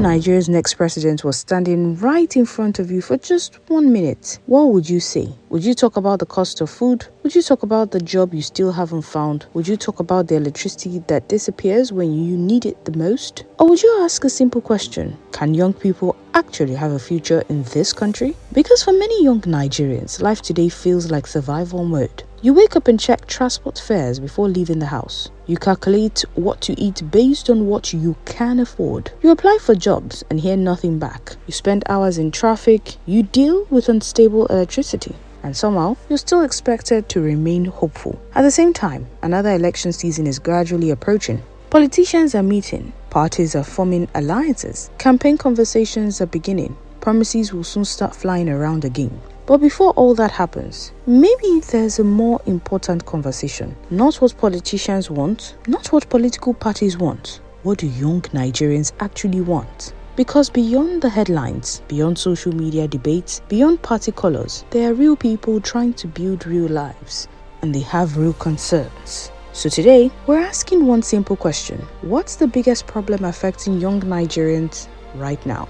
Nigeria's next president was standing right in front of you for just 1 minute, what would you say? Would you talk about the cost of food? Would you talk about the job you still haven't found? Would you talk about the electricity that disappears when you need it the most? Or would you ask a simple question? Can young people actually have a future in this country? Because for many young Nigerians, life today feels like survival mode. You wake up and check transport fares before leaving the house. You calculate what to eat based on what you can afford. You apply for jobs and hear nothing back. You spend hours in traffic. You deal with unstable electricity. And somehow, you're still expected to remain hopeful. At the same time, another election season is gradually approaching. Politicians are meeting. Parties are forming alliances. Campaign conversations are beginning. Promises will soon start flying around again. But before all that happens, maybe there's a more important conversation. Not what politicians want, not what political parties want. What do young Nigerians actually want? Because beyond the headlines, beyond social media debates, beyond party colors, there are real people trying to build real lives. And they have real concerns. So today, we're asking one simple question. What's the biggest problem affecting young Nigerians right now?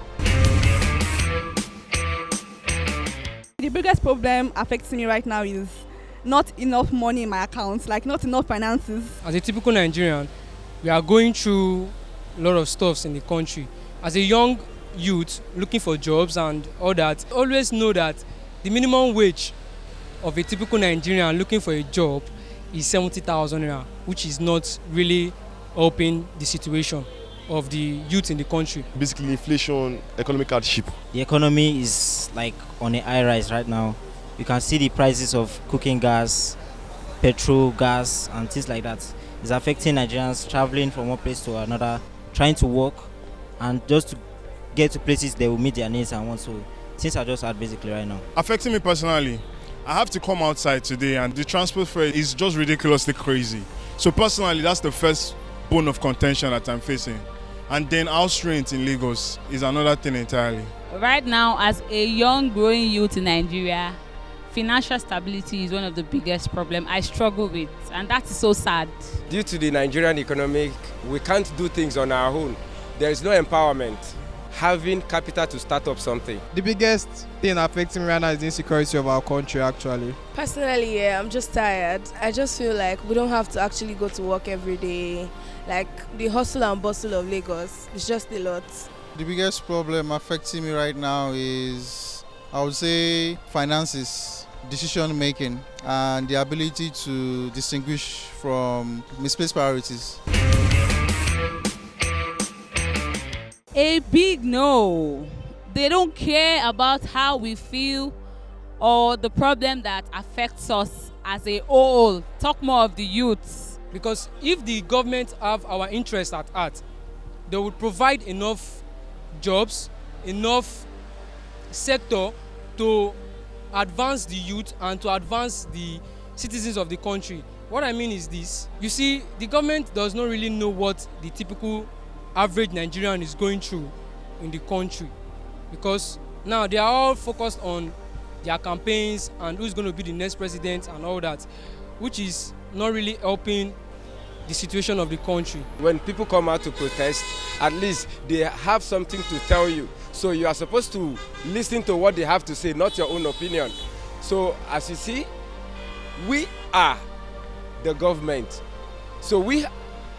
The biggest problem affecting me right now is not enough money in my accounts, like not enough finances. As a typical Nigerian, we are going through a lot of stuffs in the country. As a young youth looking for jobs and all that, always know that the minimum wage of a typical Nigerian looking for a job is 70,000 naira, which is not really helping the situation of the youth in the country. Basically, inflation, economic hardship. The economy is like on a high rise right now. You can see the prices of cooking gas, petrol, gas, and things like that. It's affecting Nigerians traveling from one place to another, trying to work, and just to get to places they will meet their needs and wants. So things are just hard basically right now. Affecting me personally, I have to come outside today, and the transport fare is just ridiculously crazy. So personally, that's the first bone of contention that I'm facing. And then house rent in Lagos is another thing entirely. Right now, as a young growing youth in Nigeria, financial stability is one of the biggest problems I struggle with, and that is so sad. Due to the Nigerian economic, we can't do things on our own. There is no empowerment. Having capital to start up something. The biggest thing affecting me right now is the insecurity of our country actually. Personally, yeah, I'm just tired. I just feel like we don't have to actually go to work every day. Like the hustle and bustle of Lagos, it's just a lot. The biggest problem affecting me right now is, I would say, finances, decision making, and the ability to distinguish from misplaced priorities. A big no. They don't care about how we feel or the problem that affects us as a whole. Talk more of the youths. Because if the government have our interest at heart, they would provide enough jobs, enough sector to advance the youth and to advance the citizens of the country. What I mean is this. You see, the government does not really know what the typical average Nigerian is going through in the country, because now they are all focused on their campaigns and who's going to be the next president and all that, which is not really helping the situation of the country. When people come out to protest, at least they have something to tell you. So you are supposed to listen to what they have to say, not your own opinion. So as you see, we are the government. So we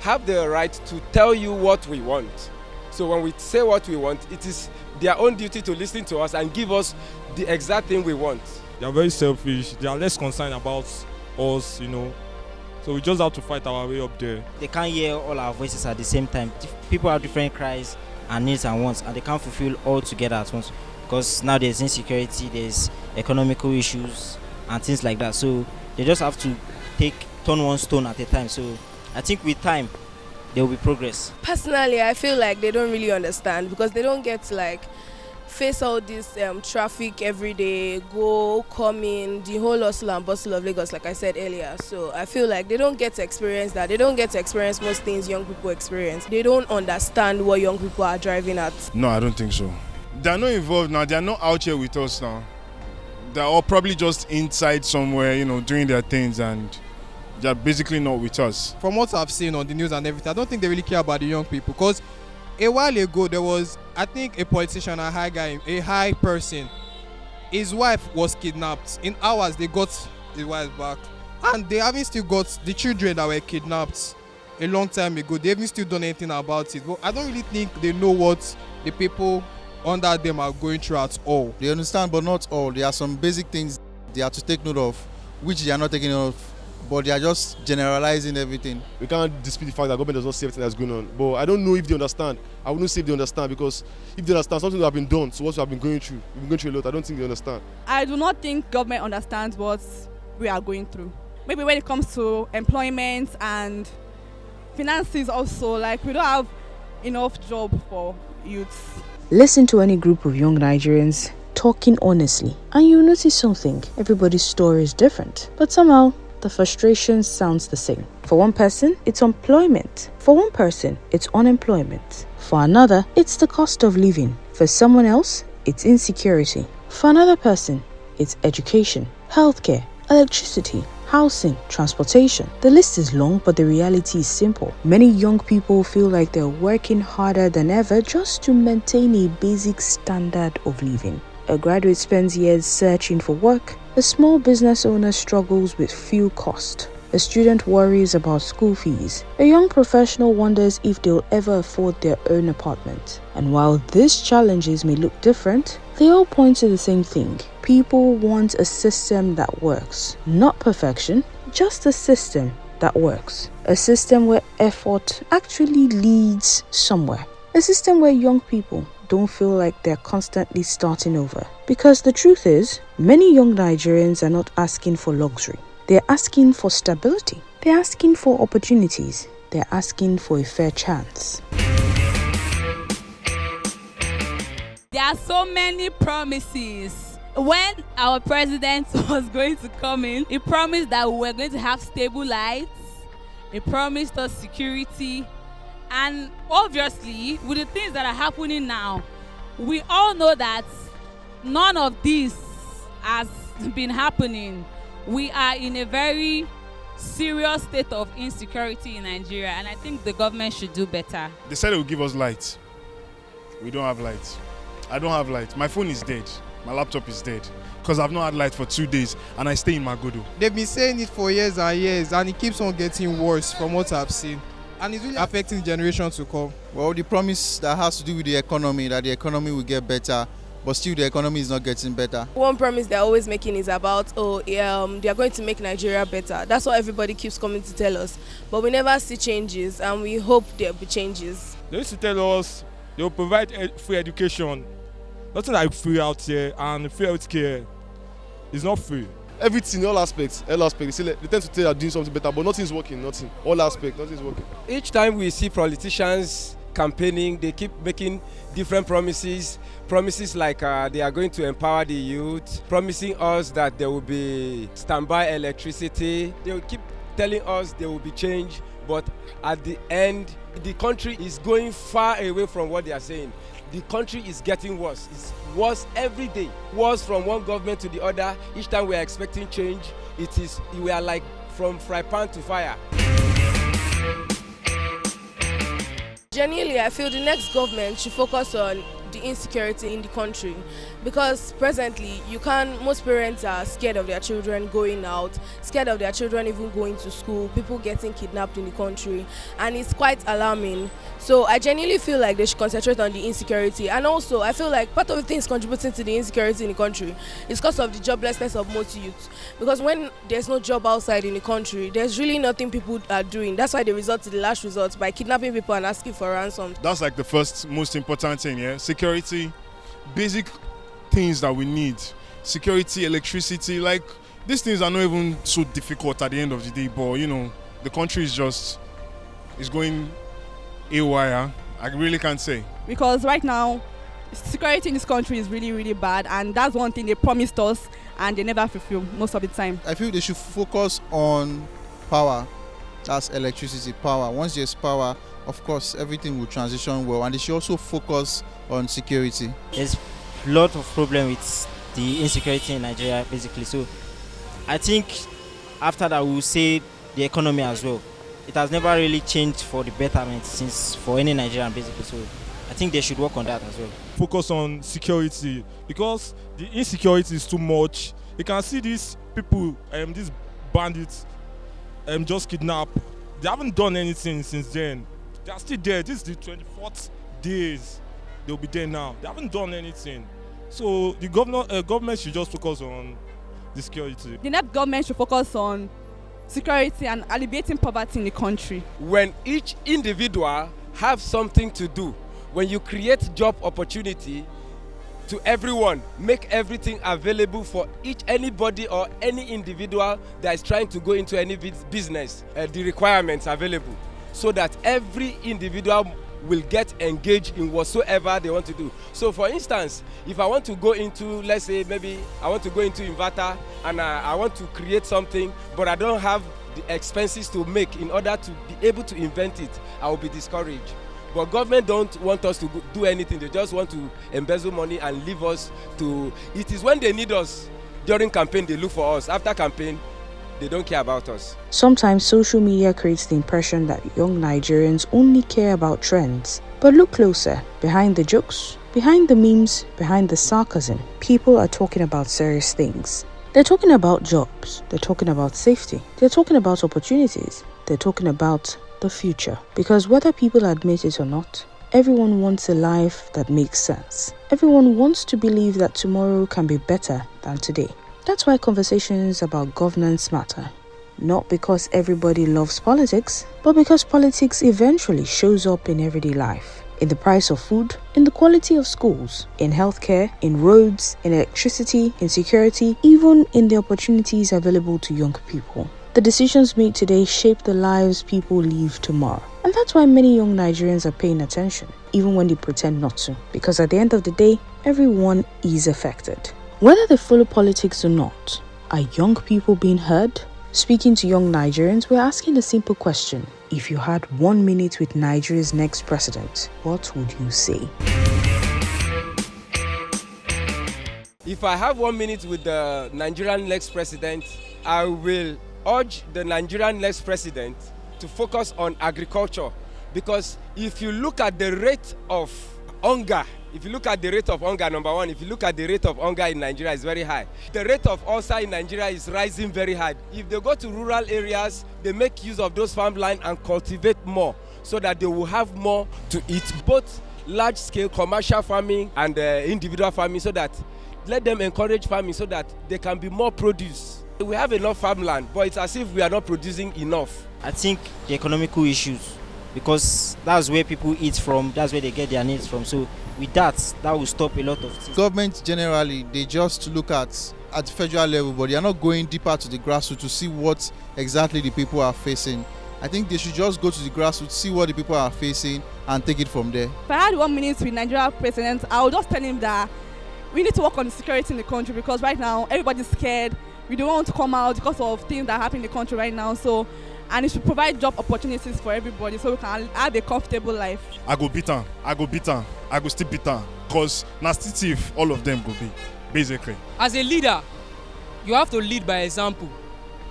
have the right to tell you what we want. So when we say what we want, it is their own duty to listen to us and give us the exact thing we want. They are very selfish. They are less concerned about us, So we just have to fight our way up there. They can't hear all our voices at the same time. People have different cries and needs and wants, and they can't fulfill all together at once. Because now there's insecurity, there's economical issues and things like that. So they just have to turn one stone at a time. So I think with time, there will be progress. Personally, I feel like they don't really understand because they don't get to face all this traffic every day, go, come in, the whole hustle and bustle of Lagos, like I said earlier. So I feel like they don't get to experience that. They don't get to experience most things young people experience. They don't understand what young people are driving at. No, I don't think so. They're not involved now. They're not out here with us now. They're all probably just inside somewhere, doing their things, and they're basically not with us. From what I've seen on the news and everything, I don't think they really care about the young people, because A while ago, there was, I think, a politician, a high guy, a high person. His wife was kidnapped. In hours, they got his wife back. And they haven't still got the children that were kidnapped a long time ago. They haven't still done anything about it. But I don't really think they know what the people under them are going through at all. They understand, but not all. There are some basic things they have to take note of, which they are not taking note of, but they are just generalizing everything. We can't dispute the fact that government does not see everything that's going on. But I don't know if they understand. I wouldn't say if they understand, because if they understand, something would have been done. So what we have been going through, we've been going through a lot. I don't think they understand. I do not think government understands what we are going through. Maybe when it comes to employment and finances also, like we don't have enough job for youths. Listen to any group of young Nigerians talking honestly, and you'll notice something. Everybody's story is different, but somehow the frustration sounds the same. For one person, it's employment. For one person, it's unemployment. For another, it's the cost of living. For someone else, it's insecurity. For another person, it's education, healthcare, electricity, housing, transportation. The list is long, but the reality is simple. Many young people feel like they're working harder than ever just to maintain a basic standard of living. A graduate spends years searching for work. A small business owner struggles with fuel cost. A student worries about school fees. A young professional wonders if they'll ever afford their own apartment. And while these challenges may look different, they all point to the same thing. People want a system that works. Not perfection, just a system that works. A system where effort actually leads somewhere. A system where young people don't feel like they're constantly starting over. Because the truth is, many young Nigerians are not asking for luxury. They're asking for stability. They're asking for opportunities. They're asking for a fair chance. There are so many promises. When our president was going to come in, he promised that we were going to have stable lights. He promised us security. And obviously, with the things that are happening now, we all know that none of this has been happening. We are in a very serious state of insecurity in Nigeria, and I think the government should do better. They said they will give us light. We don't have light. I don't have light. My phone is dead. My laptop is dead. Because I've not had light for 2 days and I stay in Magodo. They've been saying it for years and years, and it keeps on getting worse from what I've seen. And it's really affecting the generation to come. Well, the promise that has to do with the economy, that the economy will get better, but still the economy is not getting better. One promise they're always making is about, they are going to make Nigeria better. That's what everybody keeps coming to tell us. But we never see changes, and we hope there'll be changes. They used to tell us they will provide free education. Nothing like free out here, and free healthcare is not free. Everything, all aspects. They tend to say they're doing something better, but nothing's working, nothing. All aspects, nothing's working. Each time we see politicians campaigning, they keep making different promises. Promises like they are going to empower the youth, promising us that there will be standby electricity. They will keep telling us there will be change, but at the end, the country is going far away from what they are saying. The country is getting worse. It's worse every day. Worse from one government to the other. Each time we are expecting change, we are like from fry pan to fire. Genuinely, I feel the next government should focus on the insecurity in the country, because presently most parents are scared of their children going out, scared of their children even going to school, people getting kidnapped in the country, and it's quite alarming. So I genuinely feel like they should concentrate on the insecurity. And also I feel like part of the things contributing to the insecurity in the country is because of the joblessness of most youth, because when there's no job outside in the country, there's really nothing people are doing. That's why they resort to the last resort by kidnapping people and asking for ransom. That's like the first most important thing, yeah? Security, basic things that we need. Security, electricity, like these things are not even so difficult at the end of the day, but the country is going haywire. I really can't say. Because right now, security in this country is really, really bad, and that's one thing they promised us and they never fulfill most of the time. I feel they should focus on power. That's electricity, power. Once there's power, of course, everything will transition well, and they should also focus on security. There's a lot of problem with the insecurity in Nigeria, basically. So I think after that, we'll say the economy as well. It has never really changed for the betterment for any Nigerian, basically. So I think they should work on that as well. Focus on security, because the insecurity is too much. You can see these people, these bandits, just kidnap. They haven't done anything since then. They are still there. This is the 24th days. They'll be there now. They haven't done anything. So the government should just focus on the security. The next government should focus on security and alleviating poverty in the country. When each individual have something to do, when you create job opportunity to everyone, make everything available for anybody or any individual that is trying to go into any business, the requirements available, so that every individual will get engaged in whatsoever they want to do. So for instance, if I want to go into, let's say maybe I want to go into inverter and I want to create something, but I don't have the expenses to make in order to be able to invent it, I will be discouraged. But government don't want us to do anything. They just want to embezzle money and leave us to, it is when they need us during campaign they look for us. After campaign, they don't care about us. Sometimes social media creates the impression that young Nigerians only care about trends. But look closer. Behind the jokes, behind the memes, behind the sarcasm, people are talking about serious things. They're talking about jobs. They're talking about safety. They're talking about opportunities. They're talking about the future. Because whether people admit it or not, everyone wants a life that makes sense. Everyone wants to believe that tomorrow can be better than today. That's why conversations about governance matter. Not because everybody loves politics, but because politics eventually shows up in everyday life. In the price of food, in the quality of schools, in healthcare, in roads, in electricity, in security, even in the opportunities available to young people. The decisions made today shape the lives people live tomorrow. And that's why many young Nigerians are paying attention, even when they pretend not to. Because at the end of the day, everyone is affected. Whether they follow politics or not, are young people being heard? Speaking to young Nigerians, we're asking a simple question. If you had 1 minute with Nigeria's next president, what would you say? If I have 1 minute with the Nigerian next president, I will urge the Nigerian next president to focus on agriculture. Because if you look at the rate of hunger, number one, if you look at the rate of hunger in Nigeria, is very high. The rate of ulcer in Nigeria is rising very high. If they go to rural areas, they make use of those farmland and cultivate more so that they will have more to eat, both large-scale commercial farming and individual farming, so that let them encourage farming so that there can be more produce. We have enough farmland, but it's as if we are not producing enough. I think the economical issues, because that's where people eat from, that's where they get their needs from. So with that will stop a lot of things. Government generally, they just look at the federal level, but they are not going deeper to the grassroots to see what exactly the people are facing. I think they should just go to the grassroots, see what the people are facing, and take it from there. If I had 1 minute with Nigeria president, I would just tell him that we need to work on the security in the country, because right now everybody's scared. We don't want to come out because of things that happen in the country right now. So, and it should provide job opportunities for everybody so we can have a comfortable life. I go beat am, I go still beat am, because nasty thief, all of them go be, basically. As a leader, you have to lead by example.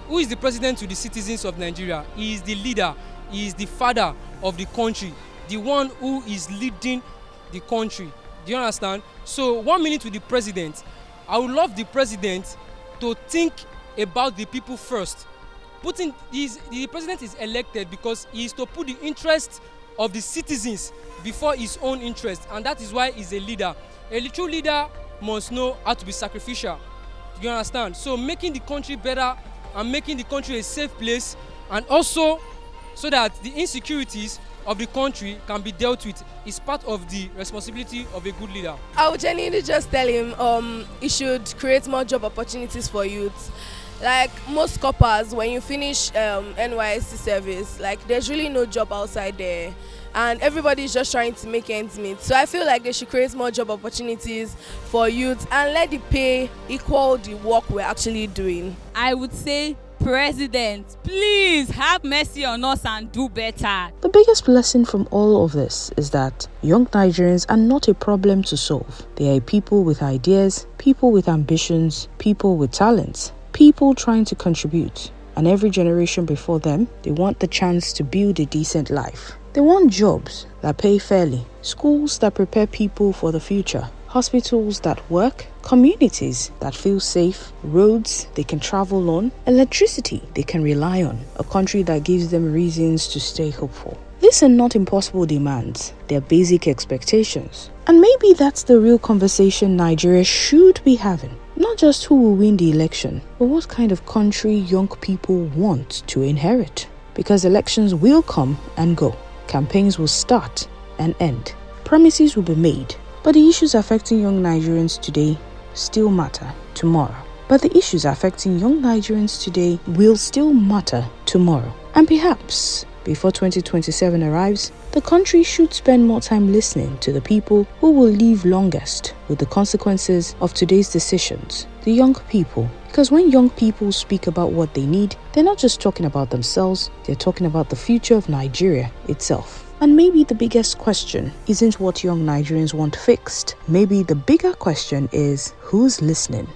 Who is the president to the citizens of Nigeria? He is the leader, he is the father of the country, the one who is leading the country. Do you understand? So 1 minute with the president, I would love the president to think about the people first. The president is elected because he is to put the interest of the citizens before his own interest, and that is why he's a leader. A true leader must know how to be sacrificial. Do you understand? So making the country better and making the country a safe place, and also so that the insecurities of the country can be dealt with, is part of the responsibility of a good leader. I would genuinely just tell him he should create more job opportunities for youth. Like most coppers, when you finish NYSC service, like there's really no job outside there, and everybody's just trying to make ends meet. So I feel like they should create more job opportunities for youth and let the pay equal the work we're actually doing. I would say, President, please have mercy on us and do better. The biggest lesson from all of this is that young Nigerians are not a problem to solve. They are people with ideas, people with ambitions, people with talents, people trying to contribute. And every generation before them, they want the chance to build a decent life. They want jobs that pay fairly, schools that prepare people for the future, hospitals that work, communities that feel safe, roads they can travel on, electricity they can rely on, a country that gives them reasons to stay hopeful. These are not impossible demands, they're basic expectations. And maybe that's the real conversation Nigeria should be having. Not just who will win the election, but what kind of country young people want to inherit. Because elections will come and go, campaigns will start and end, promises will be made, but the issues affecting young Nigerians today still matter tomorrow. But the issues affecting young Nigerians today will still matter tomorrow. And perhaps, before 2027 arrives, the country should spend more time listening to the people who will live longest with the consequences of today's decisions, the young people. Because when young people speak about what they need, they're not just talking about themselves, they're talking about the future of Nigeria itself. And maybe the biggest question isn't what young Nigerians want fixed. Maybe the bigger question is, who's listening?